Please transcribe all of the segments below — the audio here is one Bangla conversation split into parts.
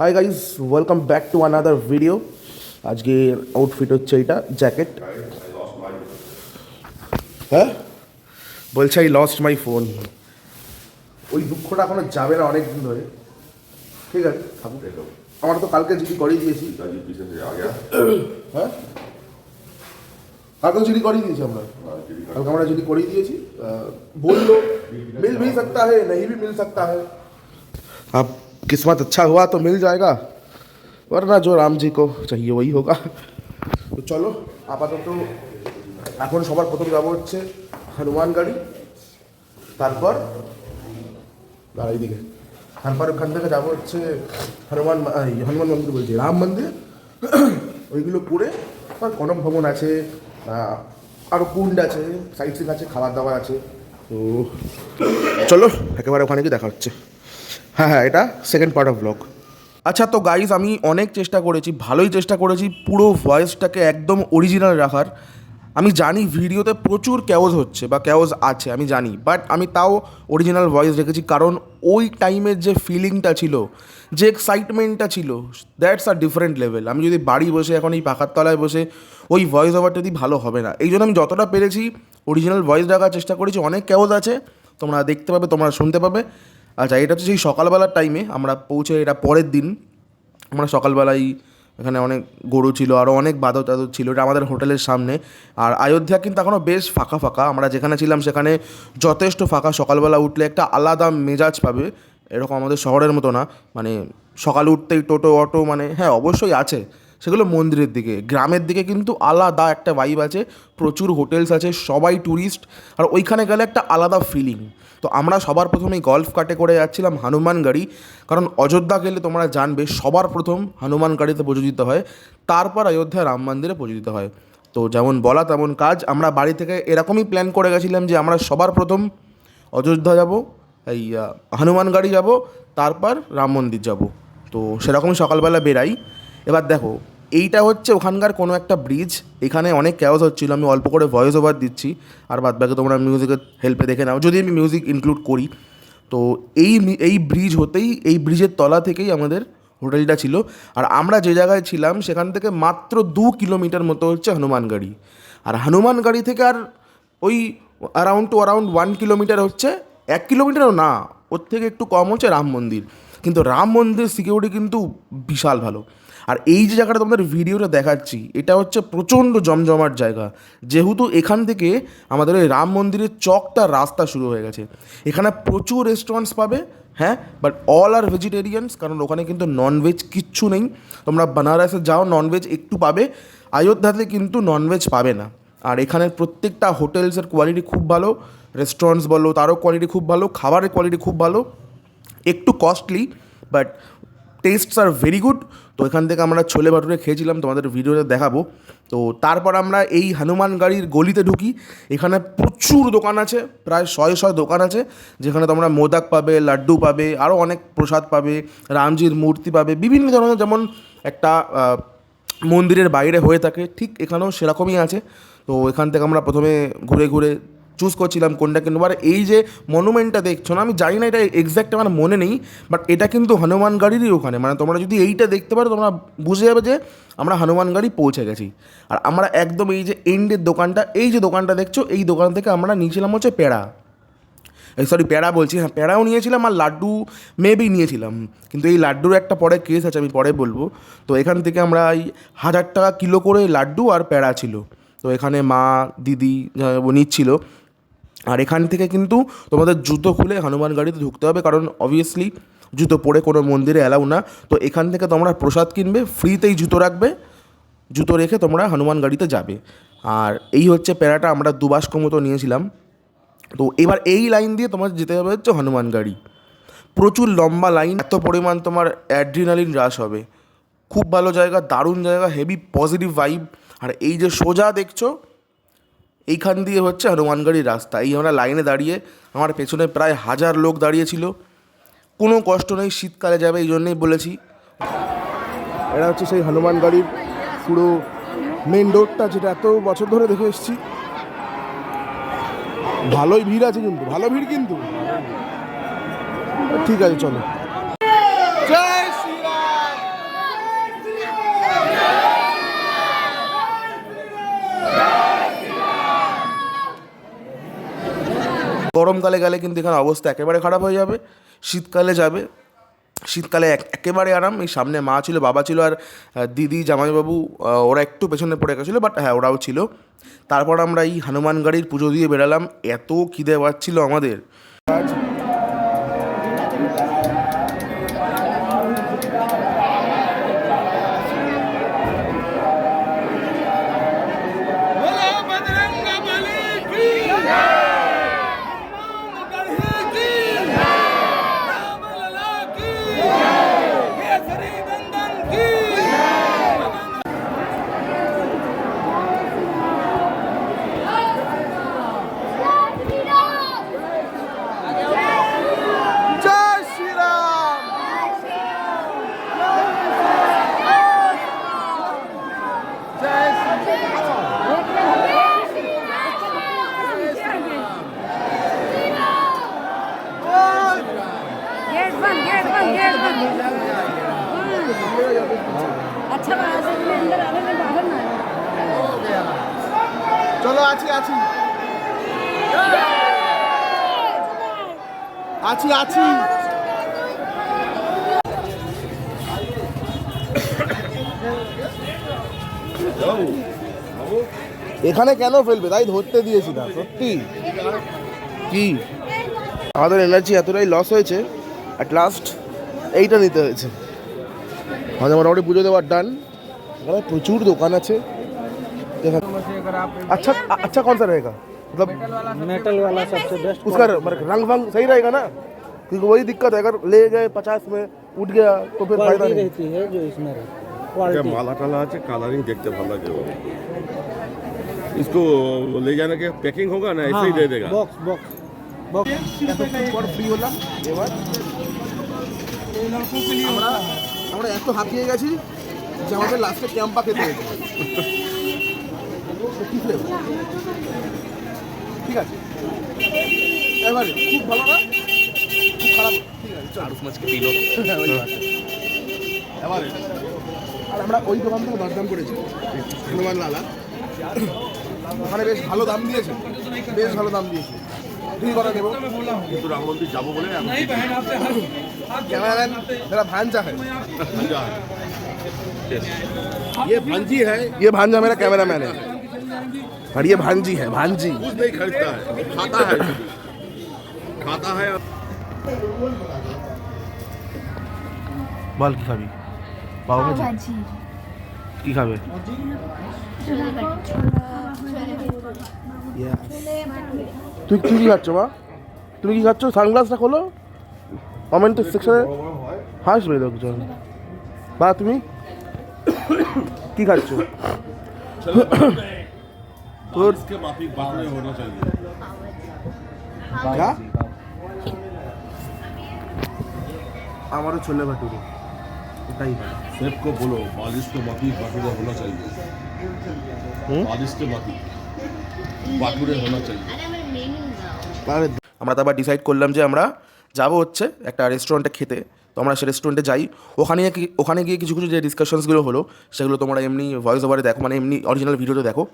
Hi guys, welcome back to another video. আজকের আউটফিট হচ্ছে এটা, জ্যাকেট। হ্যাঁ, বলছে আই লস্ট মাই ফোন। ওই দুঃখটা এখনো যাবে না অনেক দিন ধরে। ঠিক আছে, আমার তো কালকে জিডি করেই দিয়েছি। হ্যাঁ, কালকে জিডি করেই দিয়েছি আমরা। কালকে আমরা জিডি করেই দিয়েছি। বললো मिल भी सकता है, नहीं भी मिल सकता है। अब किस्मत अच्छा हुआ तो मिल जाएगा, वरना जो राम जी को चाहिए वही होगा। তো চলো, আপাতত এখন সবার প্রথম যাবো হচ্ছে হনুমানগাড়ি, তারপর এইদিকে, তারপর ওখান থেকে যাবো হচ্ছে হনুমান মন্দির বলছি, রাম মন্দির। ওইগুলো করে আর কনক ভবন আছে, আরও কুণ্ড আছে, সাইট সিন আছে, খাবার দাবার আছে। তো চলো একেবারে ওখানে গিয়ে দেখা হচ্ছে। হ্যাঁ, এটা সেকেন্ড পার্ট অফ ব্লগ। আচ্ছা, তো গাইজ আমি অনেক চেষ্টা করেছি, ভালোই চেষ্টা করেছি পুরো ভয়েসটাকে একদম অরিজিনাল রাখার। আমি জানি ভিডিওতে প্রচুর ক্যাওজ হচ্ছে বা ক্যাওজ আছে, আমি জানি, বাট আমি তাও অরিজিনাল ভয়েস রেখেছি, কারণ ওই টাইমের যে ফিলিংটা ছিল, যে এক্সাইটমেন্টটা ছিল, দ্যাটস আ ডিফারেন্ট লেভেল। আমি যদি বাড়ি বসে এখন এই পাখার তলায় বসে ওই ভয়েস ওভারটা দিই, ভালো হবে না। এই জন্য আমি যতটা পেরেছি অরিজিনাল ভয়েস রাখার চেষ্টা করেছি। অনেক ক্যাওজ আছে, তোমরা দেখতে পাবে, তোমরা শুনতে পাবে। আচ্ছা, এটা হচ্ছে সেই সকালবেলার টাইমে আমরা পৌঁছে, এটা পরের দিন। আমরা সকালবেলায় এখানে অনেক গরু ছিল, আরও অনেক বাদর টাদর ছিল। এটা আমাদের হোটেলের সামনে। আর অযোধ্যা কিন্তু এখনও বেশ ফাঁকা ফাঁকা। আমরা যেখানে ছিলাম সেখানে যথেষ্ট ফাঁকা। সকালবেলা উঠলে একটা আলাদা মেজাজ পাবে, এরকম আমাদের শহরের মতো না। মানে সকালে উঠতেই টোটো অটো, মানে হ্যাঁ অবশ্যই আছে, সেগুলো মন্দিরের দিকে। গ্রামের দিকে কিন্তু আলাদা একটা ভাইব আছে, প্রচুর হোটেলস আছে, সবাই ট্যুরিস্ট, আর ওইখানে গেলে একটা আলাদা ফিলিং। তো আমরা সবার প্রথমেই গল্ফ কার্টে করে যাচ্ছিলাম হনুমানগাড়ি, কারণ অযোধ্যা গেলে তোমরা জানবে সবার প্রথম হনুমানগাড়িতে পুজো দিতে হয়, তারপর অযোধ্যা রাম মন্দিরে পুজো দিতে হয়। তো যেমন বলা তেমন কাজ। আমরা বাড়ি থেকে এরকমই প্ল্যান করে গেছিলাম যে আমরা সবার প্রথম অযোধ্যা যাব, এই হনুমানগাড়ি যাব, তারপর রাম মন্দির যাব। তো সেরকমই সকালবেলা বেরাই। এবার দেখো, এইটা হচ্ছে ওখানকার কোনো একটা ব্রিজ। এখানে অনেক ক্যাওস হচ্ছিলো, আমি অল্প করে ভয়েস ওভার দিচ্ছি, আর বাদ বাকি তোমরা মিউজিকের হেল্পে দেখে নাও, যদি আমি মিউজিক ইনক্লুড করি। তো এই ব্রিজ হতেই, এই ব্রিজের তলা থেকেই আমাদের হোটেলটা ছিল। আর আমরা যে জায়গায় ছিলাম সেখান থেকে মাত্র 2 কিলোমিটার মতো হচ্ছে হনুমানগাড়ি। আর হনুমানগাড়ি থেকে আর ওই অ্যারাউন্ড 1 কিলোমিটার হচ্ছে, 1 কিলোমিটারও না, ওর থেকে একটু কম হচ্ছে রাম মন্দির। কিন্তু রাম মন্দির সিকিউরিটি কিন্তু বিশাল ভালো। আর এই যে জায়গাটা তোমাদের ভিডিওটা দেখাচ্ছি, এটা হচ্ছে প্রচণ্ড জমজমাট জায়গা, যেহেতু এখান থেকে আমাদের ওই রাম মন্দিরের চকটা রাস্তা শুরু হয়ে গেছে। এখানে প্রচুর রেস্টুরেন্টস পাবে, হ্যাঁ, বাট অল আর ভেজিটেরিয়ানস, কারণ ওখানে কিন্তু ননভেজ কিচ্ছু নেই। তোমরা বানারসে যাও, ননভেজ একটু পাবে, অযোধ্যাতে কিন্তু ননভেজ পাবে না। আর এখানের প্রত্যেকটা হোটেলসের কোয়ালিটি খুব ভালো, রেস্টুরেন্টস বলো তারও কোয়ালিটি খুব ভালো, খাবারের কোয়ালিটি খুব ভালো, একটু costly but tastes are very good. তো এখান থেকে আমরা ছোলে ভাটুরে খেয়েছিলাম, তোমাদের ভিডিওতে দেখাবো। তো তারপর আমরা এই হনুমানগাড়ির গলিতে ঢুকি। এখানে প্রচুর দোকান আছে, প্রায় 100 দোকান আছে, যেখানে তোমরা মোদক পাবে, লাড্ডু পাবে, আরও অনেক প্রসাদ পাবে, রামজির মূর্তি পাবে, বিভিন্ন ধরনের। যেমন একটা মন্দিরের বাইরে হয়ে থাকে, ঠিক এখানেও সেরকমই আছে। তো এখান থেকে আমরা প্রথমে ঘুরে ঘুরে চুজ করছিলাম কোনটা কিনবো। আর এই যে মনুমেন্টটা দেখছো না, আমি জানি না এটা এক্স্যাক্ট আমার মনে নেই, বাট এটা কিন্তু হনুমানগাড়িরই ওখানে। মানে তোমরা যদি এইটা দেখতে পারো, তোমরা বুঝে যাবে যে আমরা হনুমানগাড়ি পৌঁছে গেছি। আর আমরা একদম এই যে এন্ডের দোকানটা, এই যে দোকানটা দেখছো, এই দোকান থেকে আমরা নিয়েছিলাম হচ্ছে পেড়া, পেড়া বলছি, হ্যাঁ পেড়াও নিয়েছিলাম, আর লাড্ডু মেবি নিয়েছিলাম। কিন্তু এই লাড্ডুর একটা পরে কেস আছে, আমি পরে বলবো। তো এখান থেকে আমরা এই 1000 টাকা কিলো করে লাড্ডু আর পেড়া ছিল। তো এখানে মা দিদি নিচ্ছিল। আর এখান থেকে কিন্তু তোমাদের জুতো খুলে হনুমানগাড়িতে ঢুকতে হবে, কারণ অবভিয়াসলি জুতো পরে কোনো মন্দিরে অ্যালাউ না। তো এখান থেকে তোমরা প্রসাদ কিনবে, ফ্রিতেই জুতো রাখবে, জুতো রেখে তোমরা হনুমানগাড়িতে যাবে। আর এই হচ্ছে প্যারাটা, আমরা 2 বাস্ক মতো নিয়েছিলাম। তো এবার এই লাইন দিয়ে তোমার যেতে হবে হচ্ছে হনুমানগাড়ি। প্রচুর লম্বা লাইন, এত পরিমাণ তোমার অ্যাড্রিনালিন রাশ হবে। খুব ভালো জায়গা, দারুণ জায়গা, হেভি পজিটিভ ভাইব। আর এই যে সোজা দেখছো, এইখান দিয়ে হচ্ছে হনুমানগাড়ির রাস্তা। এই আমরা লাইনে দাঁড়িয়ে, আমার পেছনে প্রায় 1000 লোক দাঁড়িয়েছিল। কোনো কষ্ট নেই, শীতকালে যাবে এই জন্যেই বলেছি। এটা হচ্ছে সেই হনুমানগাড়ির পুরো মেন রোডটা, যেটা এত বছর ধরে দেখে এসেছি। ভালোই ভিড় আছে, কিন্তু ভালো ভিড় কিন্তু। ঠিক আছে, চলো। জয় শ্রীরাম। গরমকালে গেলে কিন্তু এখানে অবস্থা একেবারে খারাপ হয়ে যাবে, শীতকালে যাবে, শীতকালে একেবারে আরাম। এই সামনে মা ছিল, বাবা ছিল, আর দিদি জামাইবাবু ওরা একটু পেছনে পড়ে গেছিলো, বাট হ্যাঁ ওরাও ছিল। তারপর আমরা এই হনুমানগাড়ির পুজো দিয়ে বেরালাম, এত খিদে পাচ্ছিল আমাদের। अच्छा अंदर आने में बाहर ना চলো আছি আছি আছি আছি এখানে কেন ফেলবে, তাই ধরতে দিয়েছি না। সত্যি কি আমাদের এনার্জি এতটাই লস হয়েছে, অ্যাট লাস্ট এইটা নিতে হয়েছে। আমাদের মোটামুটি পুজো দেওয়ার ডান। এখানে প্রচুর দোকান আছে। अच्छा अच्छा कौन सा रहेगा, मतलब मेटल वाला सबसे बेस्ट। उसका रंग वंग सही रहेगा ना, क्योंकि वही दिक्कत है, अगर ले गए 50 में उठ गया तो फिर फायदा नहीं रहती है जो इसमें क्या माला टाला আছে কালারিং দেখতে ভালো লাগে। इसको ले जाने के पैकिंग होगा ना, ऐसे ही दे देगा। बॉक्स बॉक्स बॉक्स পর ফ্রি হলাম। এবার আমরা এত হাঁপিয়ে গেছি যে আমাদের লাস্টে ক্যাম্পা খেতে হয়েছে। কি ফ্লেভার, ঠিক আছে এবারে খুব ভালো না, খুব খারাপ, ঠিক আছে চল মাছকে দিল এবারে। আর আমরা ওই দোকান থেকে দরদাম করেছি হনুমান লালা, ওখানে বেশ ভালো দাম দিয়েছে, বেশ ভালো দাম দিয়েছে। ঠিক কথা দেবো, কিন্তু রাম মন্দির যাবো বলে कैमरामैन मेरा भांजा है, ये भांजी है, ये भांजा मेरा कैमरामैन है, और ये भांजी है, भांजी कुछ नहीं खरीदता है, खाता है, खाता है। বল কি খাবি, পাও ভাজি কি খাবে? তুই তুই কি খাচ্ছ মা, তুমি কি খাচ্ছ? সানগ্লাসটা খোলো, কমেন্ট সেকশনে হাসবে লোকজন। বা তুমি কি খাচ্ছ? তোর इसके माफिक बातुड़े होना चाहिए। क्या? আমারও ছোলে ভাটুরে, এটাই হয়। सेफ को बोलो बारिश के माफिक बातुड़े होना चाहिए। बारिश के माफिक बातुड़े होना चाहिए। আমরা তারপর ডিসাইড করলাম যে আমরা যাব হচ্ছে একটা রেস্টুরেন্টে খেতে। তো আমরা সে রেস্টুরেন্টে যাই, ওখানে গিয়ে কিছু কিছু যে ডিসকাশনসগুলো হলো সেগুলো তোমরা এমনি ভয়েস ওভারে দেখো, মানে এমনি অরিজিনাল ভিডিওতে দেখো।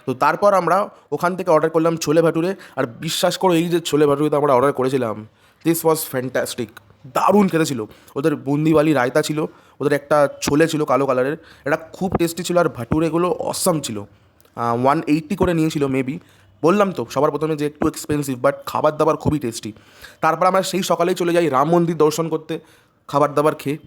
তো তারপর আমরা ওখান থেকে অর্ডার করলাম ছোলে ভাটুরে। আর বিশ্বাস করো, এই যে ছোলে ভাটুরেতে আমরা অর্ডার করেছিলাম, দিস ওয়াজ ফ্যান্টাস্টিক, দারুণ খেতে ছিল। ওদের বুন্দিওয়ালি রায়তা ছিল, ওদের একটা ছোলে ছিল কালো কালারের, এটা খুব টেস্টি ছিল। আর ভাটুরেগুলো অসাম ছিল। 180 করে নিয়েছিল মেবি। বললাম তো সবার প্রথমে যে একটু এক্সপেন্সিভ, বাট খাবার দাবার খুবই টেস্টি। তারপর আমরা সেই সকালেই চলে যাই রাম মন্দির দর্শন করতে, খাবার দাবার খেয়ে।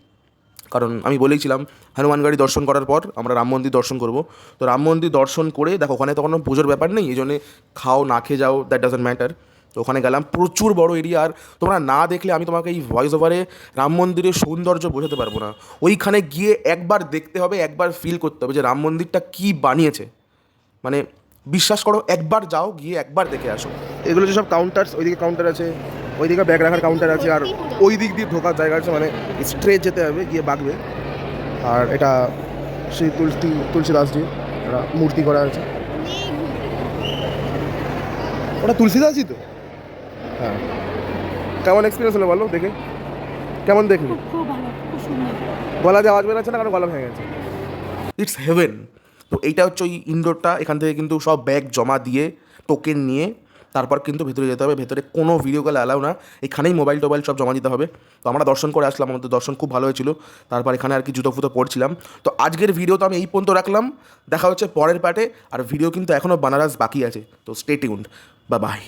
কারণ আমি বলেইছিলাম হনুমানগাড়ি দর্শন করার পর আমরা রাম মন্দির দর্শন করব। তো রাম মন্দির দর্শন করে দেখো, ওখানে তো কোনো পুজোর ব্যাপার নেই, এই জন্যে খাও না খেয়ে যাও, দ্যাট ডাজন্ট ম্যাটার। তো ওখানে গেলাম, প্রচুর বড় এরিয়া। আর তোমরা না দেখলে আমি তোমাকে এই ভয়েস ওভারে রাম মন্দিরের সৌন্দর্য বোঝাতে পারবো না। ওইখানে গিয়ে একবার দেখতে হবে, একবার ফিল করতে হবে যে রাম মন্দিরটা কী বানিয়েছে। মানে বিশ্বাস করো, একবার যাও, গিয়ে একবার দেখে আসো। এগুলো যে সব কাউন্টার্স, ওইদিকে কাউন্টার আছে, ওইদিকে ব্যাগ রাখার কাউন্টার আছে, আর ওই দিক দিয়ে ঢোকার জায়গা আছে, মানে স্ট্রেট যেতে হবে, গিয়ে বাগবে। আর এটা শ্রী তুলসীদাসজি একটা মূর্তি করা আছে, ওটা তুলসীদাসজি তো। হ্যাঁ, কেমন এক্সপিরিয়েন্স হলো বলো দেখে, কেমন দেখলি? খুব ভালো, খুব সুন্দর। গলা দিয়ে আওয়াজ বেরোচ্ছে না, কারণ গলা ভেঙে গেছে। It's heaven. তো এইটা হচ্ছে ওই ইনডোরটা। এখান থেকে কিন্তু সব ব্যাগ জমা দিয়ে টোকেন নিয়ে তারপর কিন্তু ভেতরে যেতে হবে। ভেতরে কোনো ভিডিও কল অ্যালাউ না, এখানেই মোবাইল টোবাইল সব জমা দিতে হবে। তো আমরা দর্শন করে আসলাম, আমাদের দর্শন খুব ভালো হয়েছিল। তারপর এখানে আর কি জুতো ফুতো পড়ছিলাম। তো আজকের ভিডিও তো আমি এই পর্যন্ত রাখলাম, দেখা হচ্ছে পরের পার্টে। আর ভিডিও কিন্তু এখনও বানারস বাকি আছে, তো স্টে টিউনড, বাই বাই।